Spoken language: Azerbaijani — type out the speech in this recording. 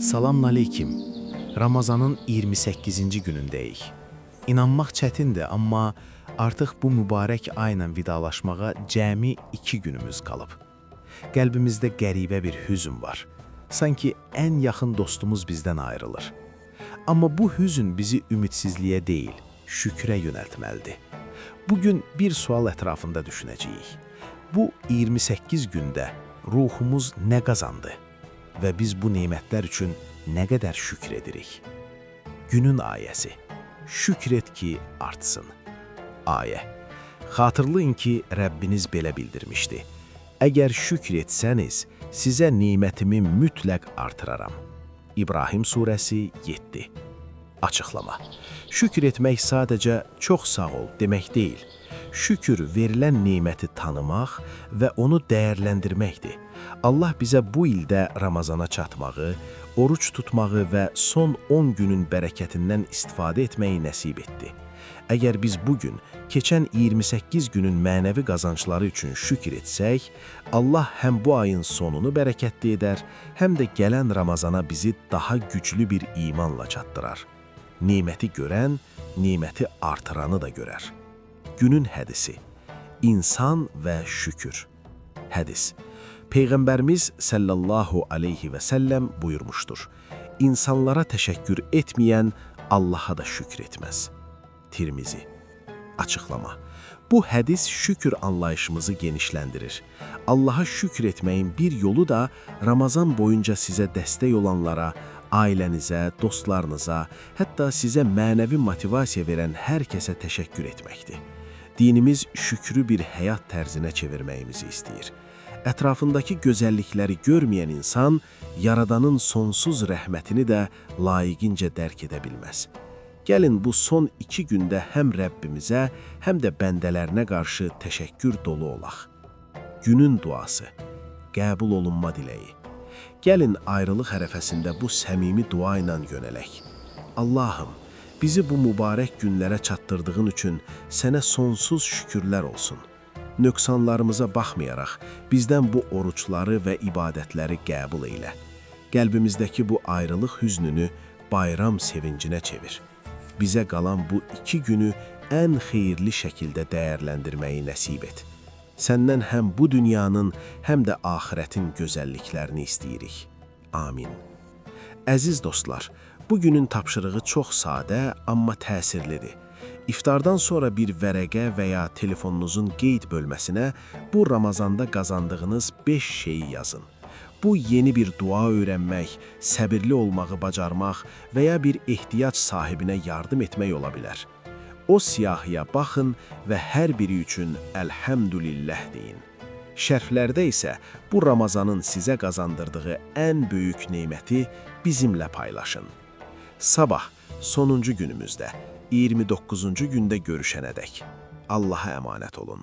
Salamün aleyküm. Ramazanın 28-ci günündəyik. İnanmaq çətindir, amma artıq bu mübarək ayla vidalaşmağa cəmi 2 günümüz qalıb. Qəlbimizdə qəribə bir hüzün var. Sanki ən yaxın dostumuz bizdən ayrılır. Amma bu hüzün bizi ümidsizliyə deyil, şükrə yönəltməlidir. Bugün bir sual ətrafında düşünəcəyik. Bu 28 gündə ruhumuz nə qazandı? Və biz bu nemətlər üçün nə qədər şükr edirik? Günün ayəsi. Şükr et ki, artsın. Ayə. Xatırlayın ki, Rəbbiniz belə bildirmişdi. Əgər şükr etsəniz, sizə nemətimi mütləq artıraram. İbrahim surəsi 7. Açıqlama. Şükr etmək sadəcə çox sağ ol demək deyil. Şükür verilən neməti tanımaq və onu dəyərləndirməkdir. Allah bizə bu ildə Ramazana çatmağı, oruç tutmağı və son 10 günün bərəkətindən istifadə etməyi nəsib etdi. Əgər biz bugün, keçən 28 günün mənəvi qazancları üçün şükür etsək, Allah həm bu ayın sonunu bərəkətli edər, həm də gələn Ramazana bizi daha güclü bir imanla çatdırar. Neməti görən, neməti artıranı da görər. Günün hədisi. İnsan və şükür. Hədis. Peyğəmbərimiz sallallahu aleyhi və səlləm buyurmuşdur. İnsanlara təşəkkür etməyən Allaha da şükür etməz. Tirmizi. Açıqlama. Bu hədis şükür anlayışımızı genişləndirir. Allaha şükür etməyin bir yolu da Ramazan boyunca sizə dəstək olanlara, ailənizə, dostlarınıza, hətta sizə mənəvi motivasiya verən hər kəsə təşəkkür etməkdir. Dinimiz şükrü bir həyat tərzinə çevirməyimizi istəyir. Ətrafındakı gözəllikləri görməyən insan, Yaradanın sonsuz rəhmətini də layiqincə dərk edə bilməz. Gəlin bu son 2 gündə həm Rəbbimizə, həm də bəndələrinə qarşı təşəkkür dolu olaq. Günün duası, qəbul olunma diləyi. Gəlin ayrılıq ərəfəsində bu səmimi dua ilə yönələk. Allahım, bizi bu mübarək günlərə çatdırdığın üçün sənə sonsuz şükürlər olsun. Nöqsanlarımıza baxmayaraq, bizdən bu oruçları və ibadətləri qəbul eylə. Qəlbimizdəki bu ayrılıq hüznünü bayram sevincinə çevir. Bizə qalan bu 2 günü ən xeyirli şəkildə dəyərləndirməyi nəsib et. Səndən həm bu dünyanın, həm də axirətin gözəlliklərini istəyirik. Amin. Əziz dostlar, bugünün tapşırığı çox sadə, amma təsirlidir. İftardan sonra bir vərəqə və ya telefonunuzun qeyd bölməsinə bu Ramazanda qazandığınız 5 şeyi yazın. Bu yeni bir dua öyrənmək, səbirli olmağı bacarmaq və ya bir ehtiyac sahibinə yardım etmək ola bilər. O siyahıya baxın və hər biri üçün əlhəmdülillah deyin. Şərhlərdə isə bu Ramazanın sizə qazandırdığı ən böyük neməti bizimlə paylaşın. Sabah, sonuncu günümüzdə, 29-cu gündə görüşənədək. Allaha əmanət olun.